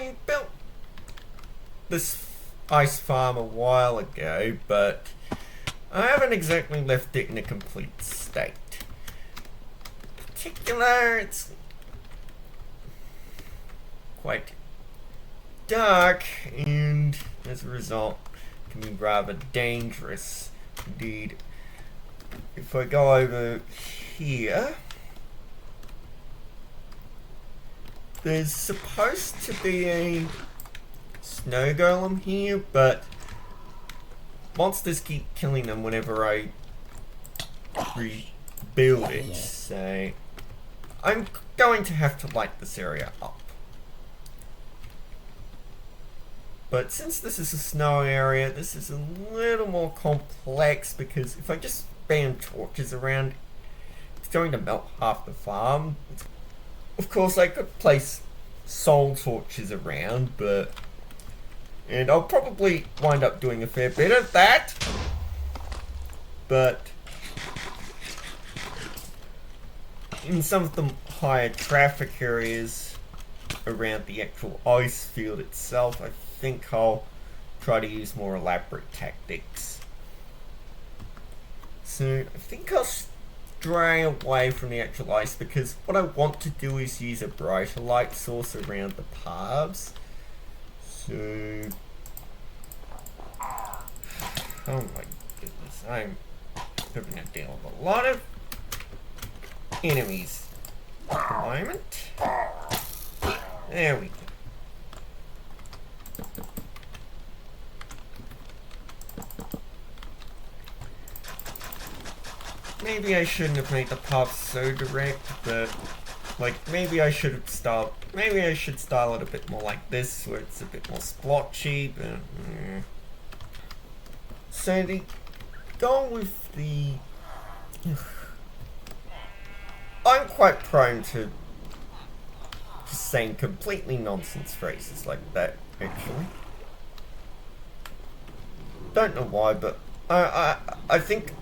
I built this ice farm a while ago, but I haven't exactly left it in a complete state. In particular, it's quite dark, and as a result, can be rather dangerous indeed. If I go over here, there's supposed to be a snow golem here, but monsters keep killing them whenever I rebuild it, so I'm going to have to light this area up. But since this is a snow area, this is a little more complex, because if I just spam torches around, it's going to melt half the farm. Of course, I could place soul torches around, and I'll probably wind up doing a fair bit of that. But in some of the higher traffic areas around the actual ice field itself, I think I'll try to use more elaborate tactics. So I think I'll stray away from the actual ice, because what I want to do is use a brighter light source around the paths. So, oh my goodness, I'm having to deal with a lot of enemies at the moment. There we go. Maybe I shouldn't have made the path so direct, but maybe I should style it a bit more like this, where it's a bit more splotchy, but so the goal with the I'm quite prone to just saying completely nonsense phrases like that, actually. Don't know why, but I think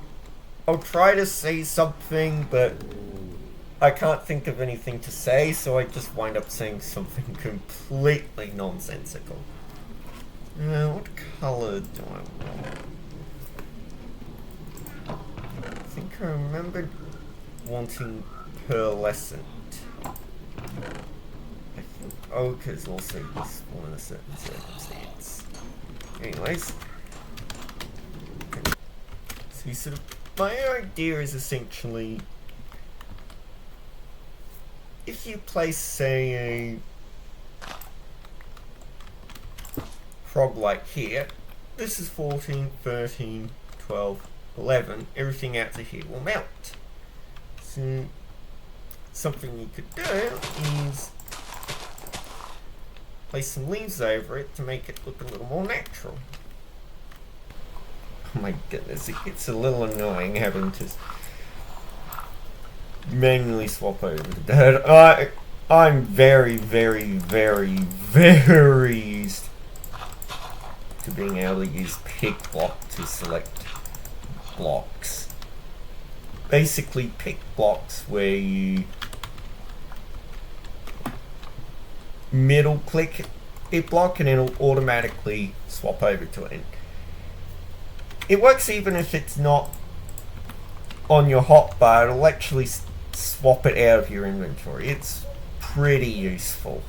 I'll try to say something, but I can't think of anything to say, so I just wind up saying something completely nonsensical. What colour do I want? I think I remembered wanting pearlescent. I think ochre is also useful in a certain circumstance. Anyways, so sort of my idea is essentially, if you place, say, a frog light here, this is 14, 13, 12, 11, everything out to here will melt. So something you could do is place some leaves over it to make it look a little more natural. Oh my goodness, it gets a little annoying having to manually swap over the dirt. I'm very, very, very, very used to being able to use pick block to select blocks. Basically pick blocks where you middle click a block and it'll automatically swap over to it. It works even if it's not on your hotbar, it'll actually swap it out of your inventory. It's pretty useful.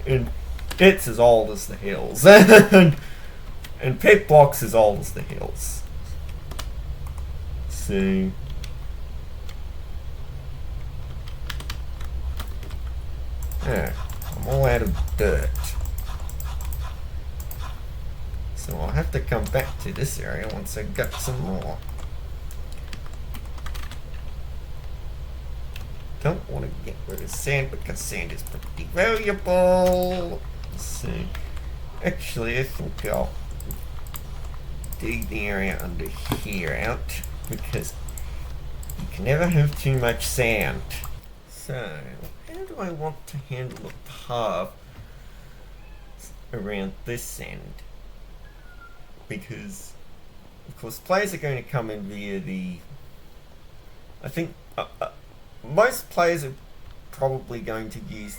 And it's as old as the hills. And pick blocks as old as the hills. So I'm all out of dirt. So I'll have to come back to this area once I get some more. Don't want to get rid of sand because sand is pretty valuable. So actually I think I'll dig the area under here out, because you can never have too much sand. So how do I want to handle the path around this end? Because of course players are going to come in via the, I think most players are probably going to use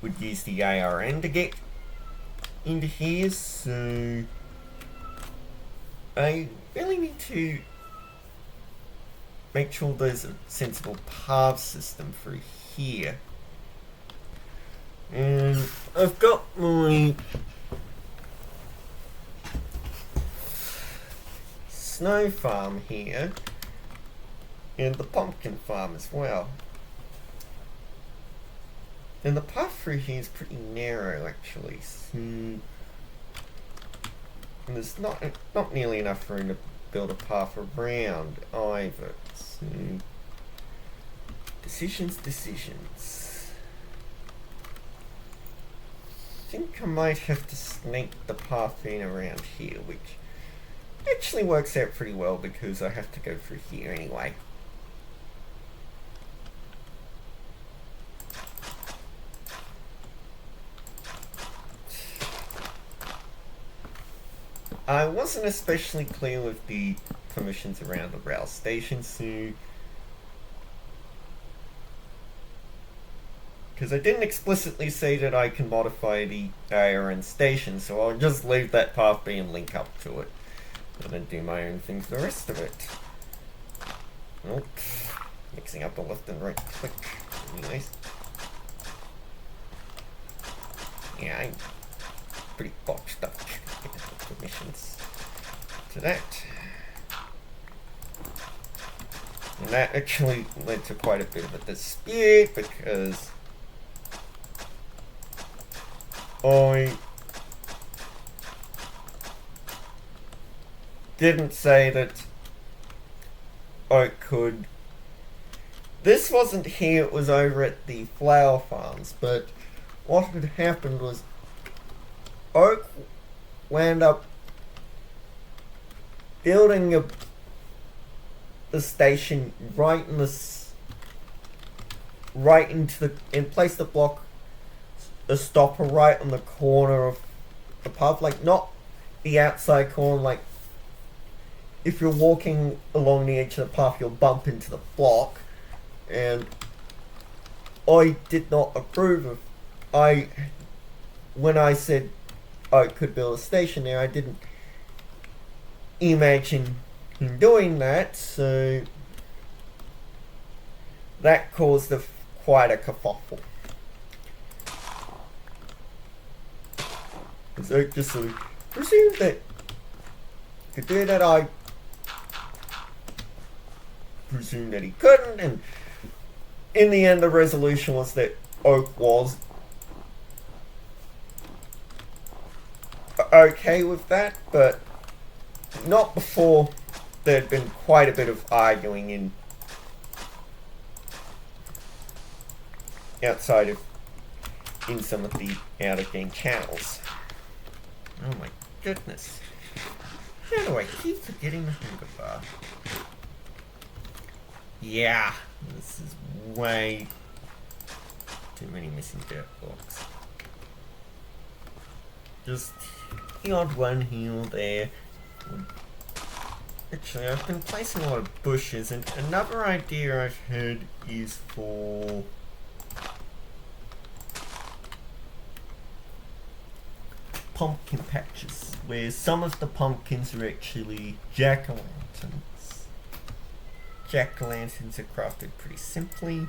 would use the ARN to get into here, so I really need to make sure there's a sensible path system through here. And I've got my snow farm here and the pumpkin farm as well. And the path through here is pretty narrow actually, so and there's not nearly enough room to build a path around either. So decisions. I think I might have to snake the path in around here, which actually works out pretty well because I have to go through here anyway. I wasn't especially clear with the permissions around the rail station, so because I didn't explicitly say that I can modify the ARN station, so I'll just leave that path be and link up to it, and then do my own thing for the rest of it. Nope. Mixing up the left and right click. Anyways. Yeah, I'm pretty botched up. Permissions to that. And that actually led to quite a bit of a dispute because I didn't say that I could. This wasn't here, it was over at the flower farms, but what had happened was Oak wound up building the station right in and place the block a stopper right on the corner of the path, like not the outside corner, like if you're walking along the edge of the path you'll bump into the block, and I did not approve of when I said I could build a station there, I didn't imagine him doing that, so that caused quite a kerfuffle. So just sort of presumed that he could do that, I presumed that he couldn't, and in the end the resolution was that Oak was okay with that, but not before there had been quite a bit of arguing in some of the outer game channels. Oh my goodness. How do I keep forgetting the hunger bar? Yeah, this is way too many missing dirt blocks. Just the odd one here or there. Actually, I've been placing a lot of bushes, and another idea I've heard is for pumpkin patches, where some of the pumpkins are actually jack-o'-lanterns. Jack-o'-lanterns are crafted pretty simply.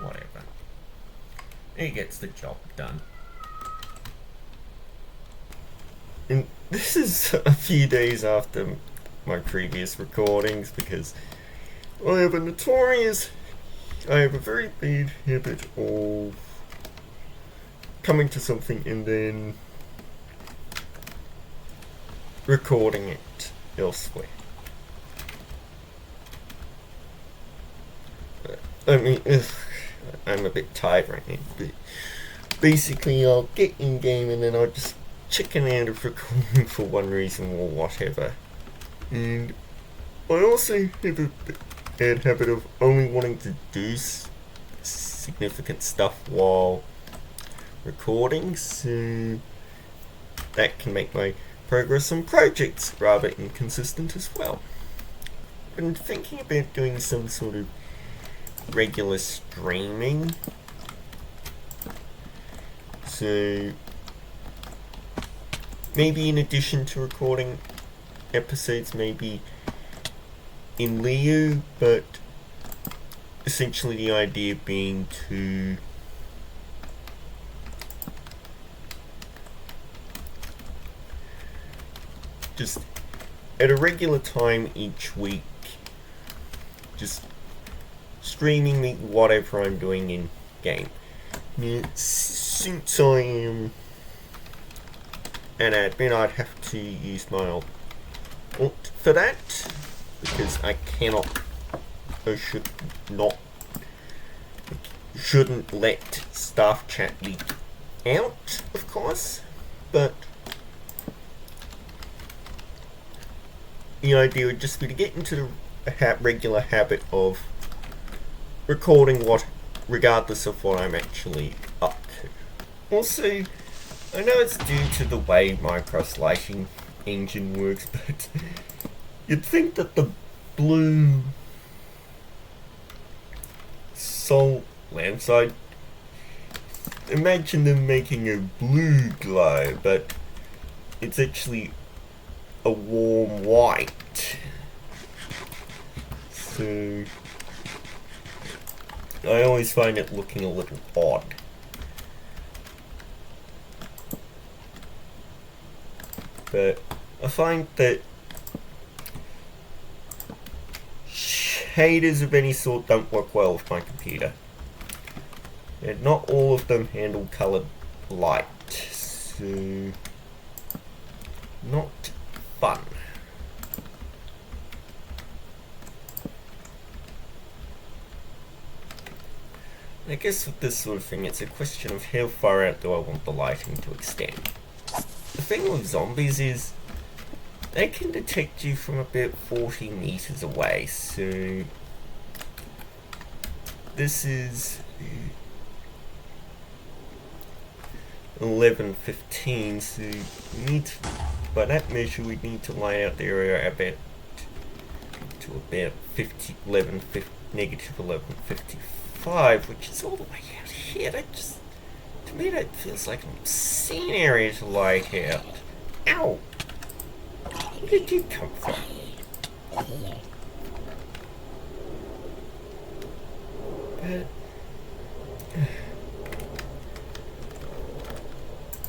Whatever. He gets the job done. And this is a few days after my previous recordings because I have a very bad habit of coming to something and then recording it elsewhere. I mean, I'm a bit tired right now, but basically I'll get in game and then I'll just chicken out of recording for one reason or whatever. And I also have a bad habit of only wanting to do significant stuff while recording, so that can make my progress on projects rather inconsistent as well. I've been thinking about doing some sort of regular streaming, so maybe in addition to recording episodes, maybe in Liu, but essentially the idea being to just at a regular time each week, just streaming me whatever I'm doing in game. Now, since I am an admin, I'd have to use my alt for that, because I cannot, or shouldn't let staff chat leak out, of course, but the idea would just be to get into the regular habit of recording regardless of what I'm actually up to. Also, I know it's due to the way Minecraft's lighting engine works, but you'd think that the blue salt lamps, I imagine them making a blue glow, but it's actually a warm white. So I always find it looking a little odd. But I find that shaders of any sort don't work well with my computer. And not all of them handle colored light, so not fun. I guess with this sort of thing, it's a question of how far out do I want the lighting to extend. The thing with zombies is they can detect you from about 40 meters away, so this is 11:15, so we need to, by that measure we'd need to line out the area about 11:55, which is all the way out here. That just, to me, that feels like an obscene area to light out. Ow! Where did you come from?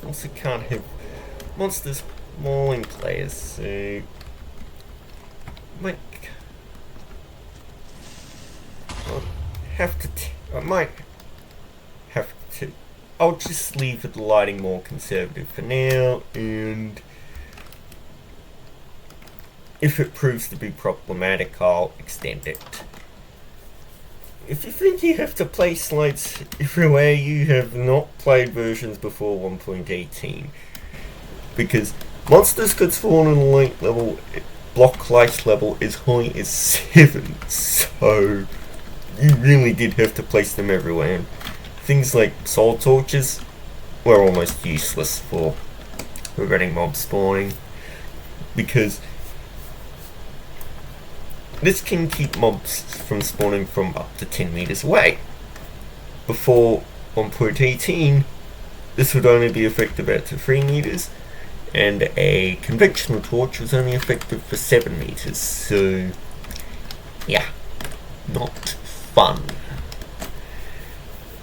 Also can't have monsters mauling players, so I might have to. I'll just leave the lighting more conservative for now, and if it proves to be problematic, I'll extend it. If you think you have to place lights everywhere, you have not played versions before 1.18. Because monsters could spawn in a light level, block light level as high as 7, so you really did have to place them everywhere. And things like soul torches were almost useless for preventing mob spawning, because this can keep mobs from spawning from up to 10 meters away. Before 1.18, this would only be effective out to 3 meters, and a conventional torch was only effective for 7 meters, so yeah, not fun.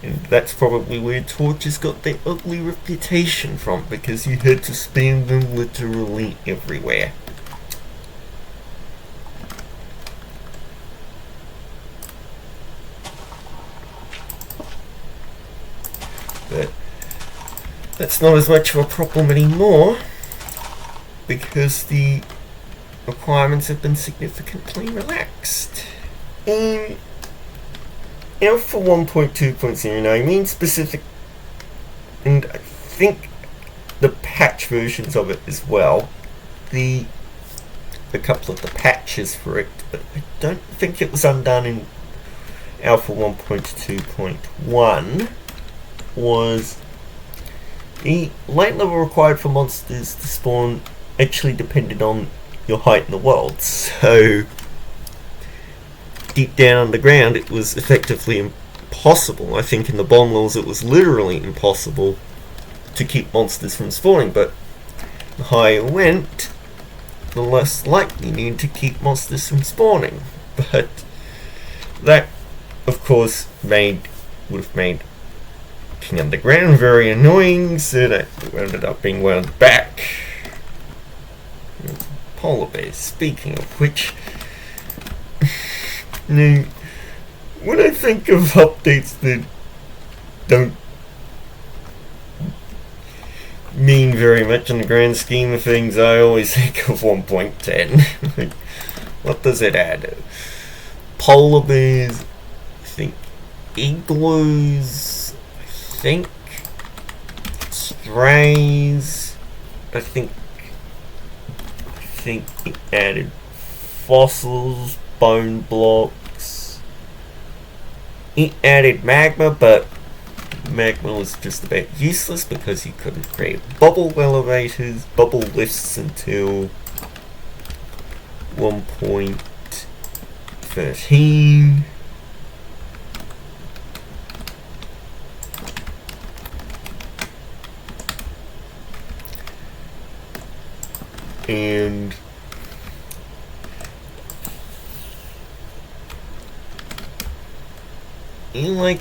And that's probably where torches got their ugly reputation from, because you had to spam them literally everywhere. But that's not as much of a problem anymore, because the requirements have been significantly relaxed. And for 1.2.0, I mean specific, and I think the patch versions of it as well, the a couple of the patches for it, but I don't think it was undone in Alpha 1.2.1, was the light level required for monsters to spawn actually depended on your height in the world. So deep down underground it was effectively impossible. I think in the bomb levels it was literally impossible to keep monsters from spawning, but the higher you went, the less likely you need to keep monsters from spawning. But that, of course, would have made King Underground very annoying, so that ended up being wound back. Polar bears, speaking of which, now, when I think of updates that don't mean very much in the grand scheme of things, I always think of 1.10. What does it add? Polar bears, I think igloos, I think strays, I think it added fossils, bone blocks. It added magma, but magma was just about useless because you couldn't create bubble elevators, bubble lifts until 1.13. And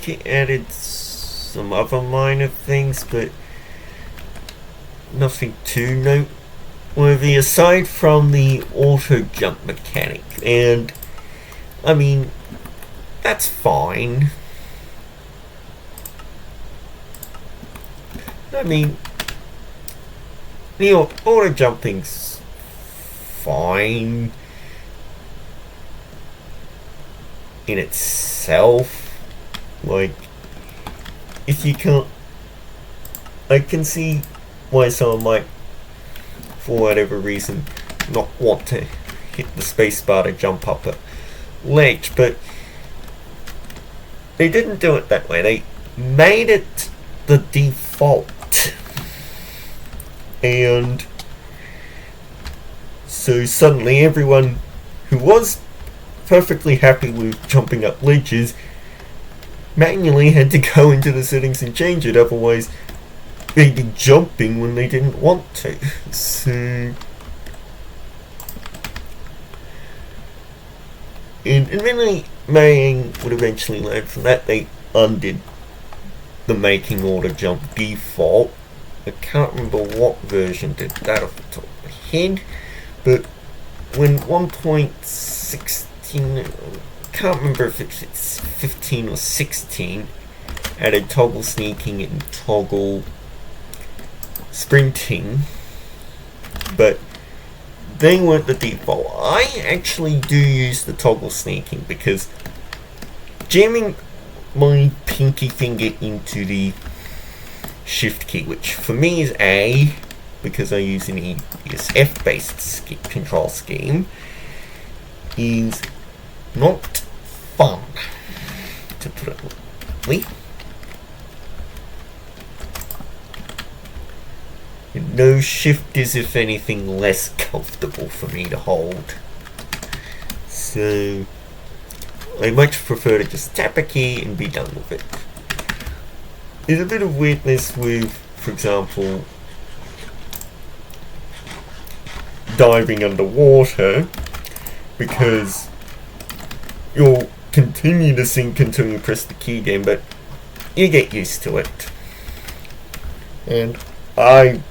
it added some other minor things, but nothing too noteworthy aside from the auto jump mechanic. And I mean, that's fine. I mean, the auto jumping's fine in itself. Like, if you can't, I can see why someone might, for whatever reason, not want to hit the spacebar to jump up a ledge, but they didn't do it that way. They made it the default. And so suddenly everyone who was perfectly happy with jumping up ledges manually had to go into the settings and change it, otherwise they'd be jumping when they didn't want to. So, and admittedly, MOJANG would eventually learn from that. They undid the making auto jump default. I can't remember what version did that off the top of my head, but when 1.16, I can't remember if it's 15 or 16, added toggle sneaking and toggle sprinting, but they weren't the default. I actually do use the toggle sneaking because jamming my pinky finger into the shift key, which for me is A, because I use an ESF based control scheme, is not fun, to put it lightly. No, shift is, if anything, less comfortable for me to hold. So I much prefer to just tap a key and be done with it. There's a bit of weirdness with, for example, diving underwater, because you'll continue to sink until you press the key again, but you get used to it. And I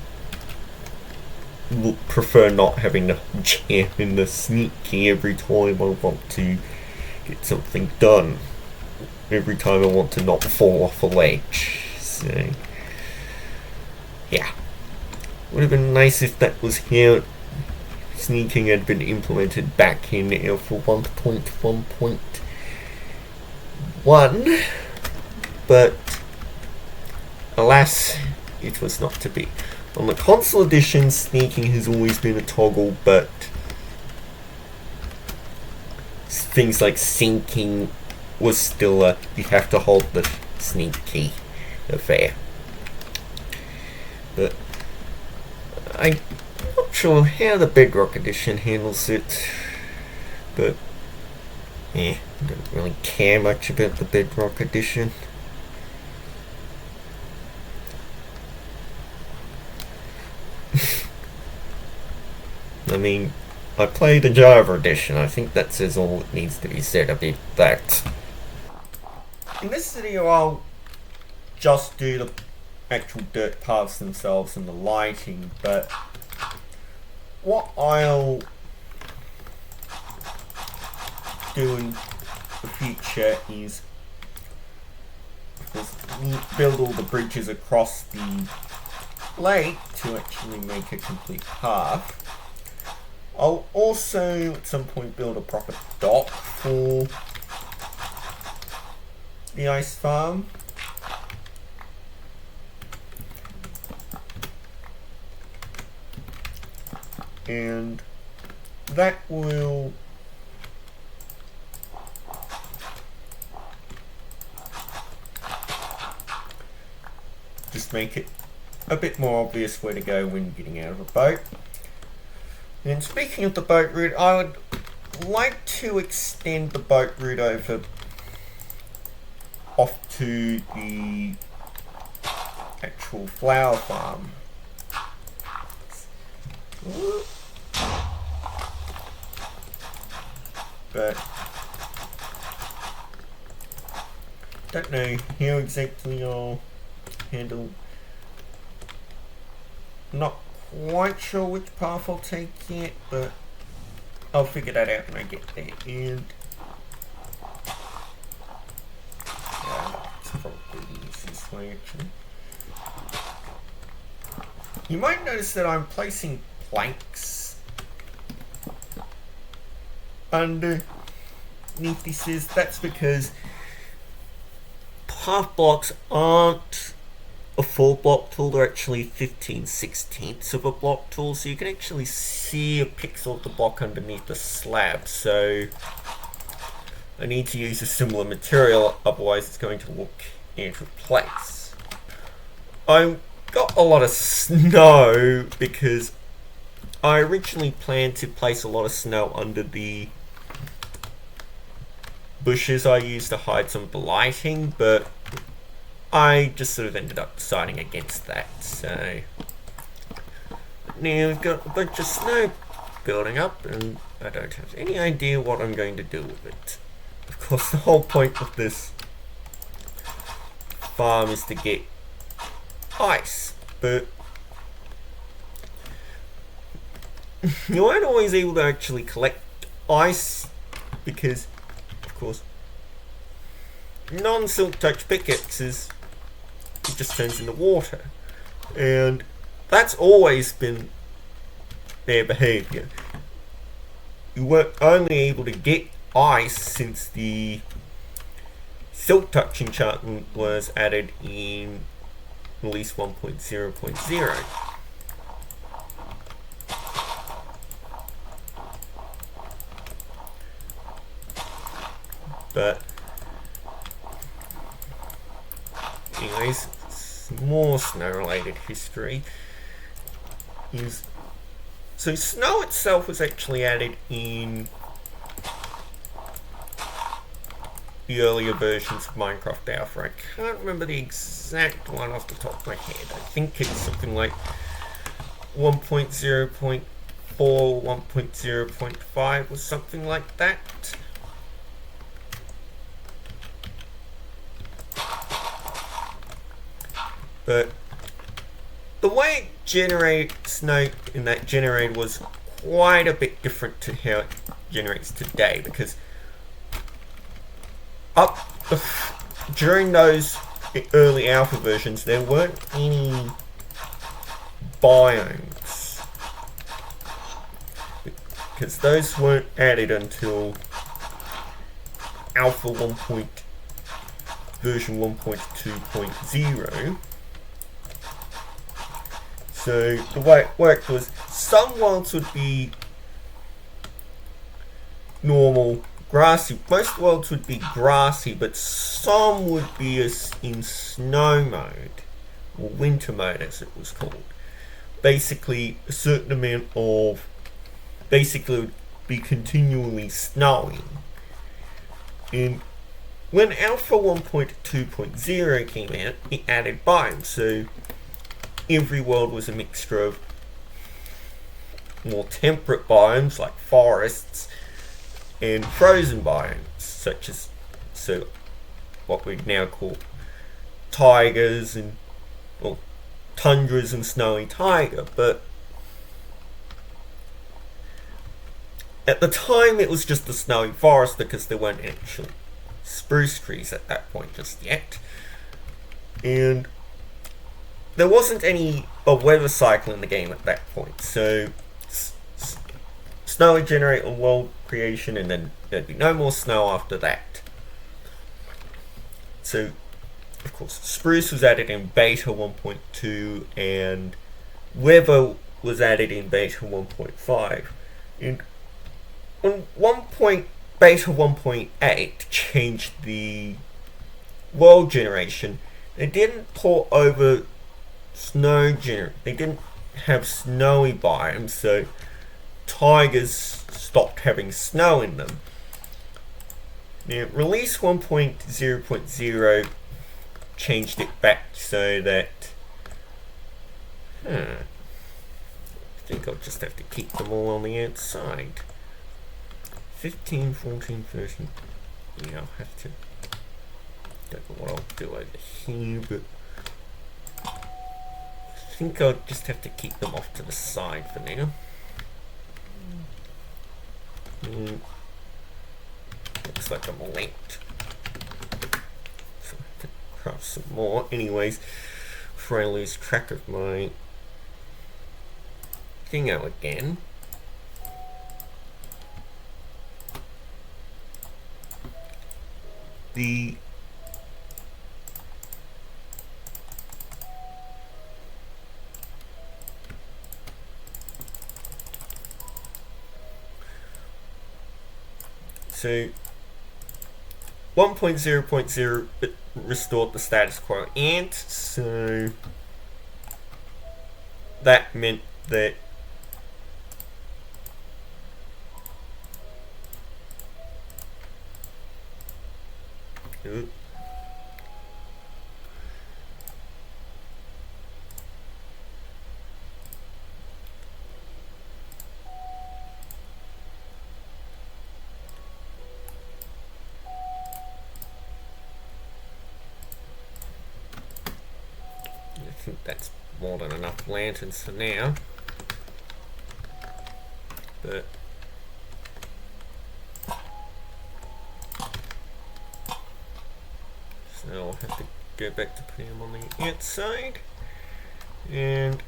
prefer not having to jam in the sneak key every time I want to get something done. Every time I want to not fall off a ledge. So, yeah. Would have been nice if that was here. Sneaking had been implemented back in Alpha 1.1.1, but alas, it was not to be. On the console edition, sneaking has always been a toggle, but things like syncing was still a you have to hold the sneak key affair. But I'm not sure how the Bedrock Edition handles it. But I don't really care much about the Bedrock Edition. I mean, I played the Java Edition. I think that says all that needs to be said about that. In this video, I'll just do the actual dirt paths themselves and the lighting, but what I'll do in the future is build all the bridges across the lake to actually make a complete path. I'll also at some point build a proper dock for the ice farm. And that will just make it a bit more obvious where to go when getting out of a boat. And speaking of the boat route, I would like to extend the boat route over off to the actual flower farm. But don't know how exactly I'll handle. Not quite sure which path I'll take yet, but I'll figure that out when I get there. And it's probably the easiest way actually. You might notice that I'm placing planks underneath this. That's because path blocks aren't a full block tool, they're actually 15/16 of a block tool, so you can actually see a pixel of the block underneath the slab. So I need to use a similar material, otherwise it's going to look out of place. I got a lot of snow because I originally planned to place a lot of snow under the bushes I used to hide some of the lighting, but I just sort of ended up deciding against that. So now we've got a bunch of snow building up and I don't have any idea what I'm going to do with it. Of course, the whole point of this farm is to get ice, but you aren't always able to actually collect ice because, of course, non-silk touch pickaxes, it just turns into water, and that's always been their behaviour. You were only able to get ice since the silk touch enchantment was added in release 1.0.0. But anyways, more snow-related history is so snow itself was actually added in the earlier versions of Minecraft Alpha. I can't remember the exact one off the top of my head. I think it's something like 1.0.4, 1.0.5 or something like that. But the way it generates snow in that generator was quite a bit different to how it generates today, because during those early alpha versions there weren't any biomes, because those weren't added until alpha version 1.2.0. So the way it worked was some worlds would be normal grassy. Most worlds would be grassy, but some would be in snow mode, or winter mode as it was called. Basically, a certain amount of, basically it would be continually snowing. And when Alpha 1.2.0 came out, it added biomes, so every world was a mixture of more temperate biomes like forests and frozen biomes, such as what we'd now call tigers and tundras and snowy taiga. But at the time it was just a snowy forest because there weren't actual spruce trees at that point just yet, and there wasn't a weather cycle in the game at that point, so snow would generate on world creation and then there'd be no more snow after that. So of course spruce was added in beta 1.2 and weather was added in beta 1.5, and on beta 1.8 changed the world generation. They didn't port over they didn't have snowy biomes, so tigers stopped having snow in them. Now, release 1.0.0 changed it back so that I think I'll just have to keep them all on the outside. 15, 14, 13. Yeah, I'll have to. Don't know what I'll do over here, but I think I'll just have to keep them off to the side for now. Looks like I'm late. So I have to craft some more. Anyways, before I lose track of my thingo again. So 1.0.0 restored the status quo ant, so that meant that I think that's more than enough lanterns for now, but so I'll have to go back to putting them on the outside, and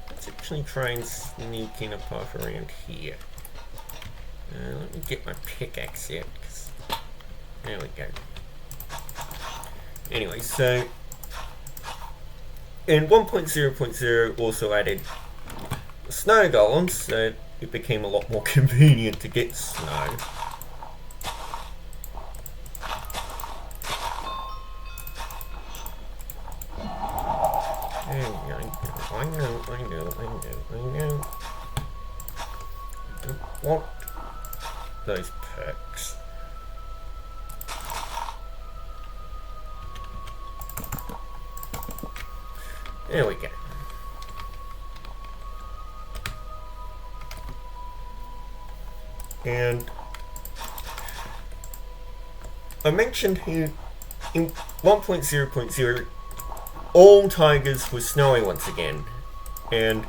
let's actually try and sneak in a path around here. Let me get my pickaxe out, there we go. Anyway, so in 1.0.0 also added snow golems, so it became a lot more convenient to get snow. I know. I don't want those perks. There we go. And I mentioned here in 1.0.0 all tigers were snowy once again, and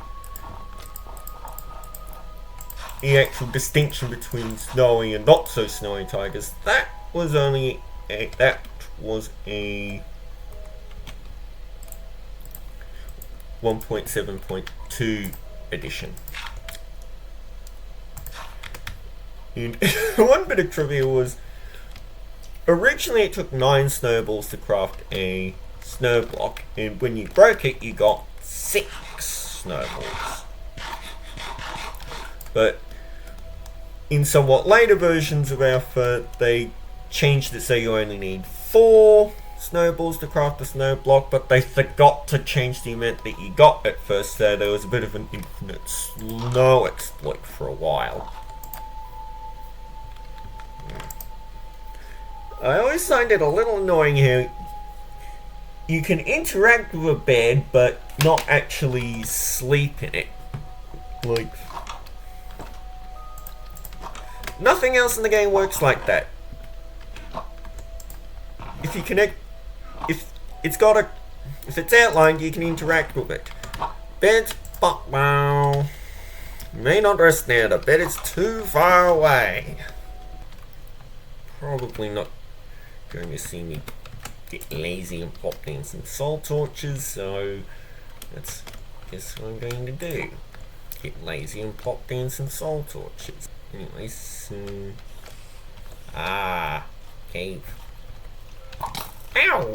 the actual distinction between snowy and not so snowy tigers, that was a 1.7.2 edition. And one bit of trivia was, originally it took 9 snowballs to craft a snow block, and when you broke it you got 6 snowballs. But in somewhat later versions of Alpha, they changed it so you only need 4 snowballs to craft a snow block, but they forgot to change the amount that you got at first, so there was a bit of an infinite snow exploit for a while. I always find it a little annoying how you can interact with a bed but not actually sleep in it. Like, nothing else in the game works like that. If you connect, if it's outlined, you can interact with it. Beds, but well, you may not rest near the bed, it's too far away. Probably not going to see me get lazy and plop down some soul torches, so that's guess what I'm going to do. Get lazy and plop down some soul torches. Anyways, cave. Ow!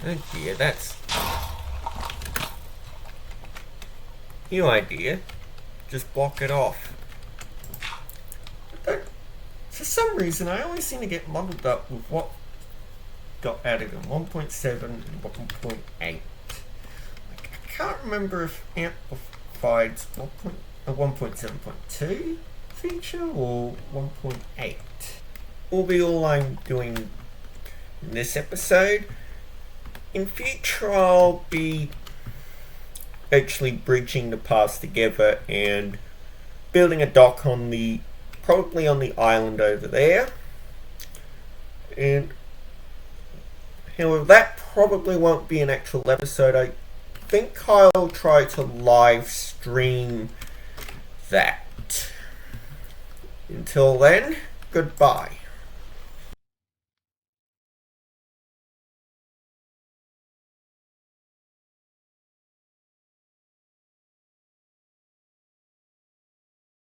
Oh dear, that's... New idea. Just block it off. But for some reason, I always seem to get muddled up with what got added in 1.7 and 1.8. Like, I can't remember if Amplified's 1.7.2 feature or 1.8. Will be all I'm doing in this episode. In future, I'll be actually bridging the paths together and building a dock on the, probably on the island over there. And however, that probably won't be an actual episode. I think I'll try to live stream that. Until then, goodbye.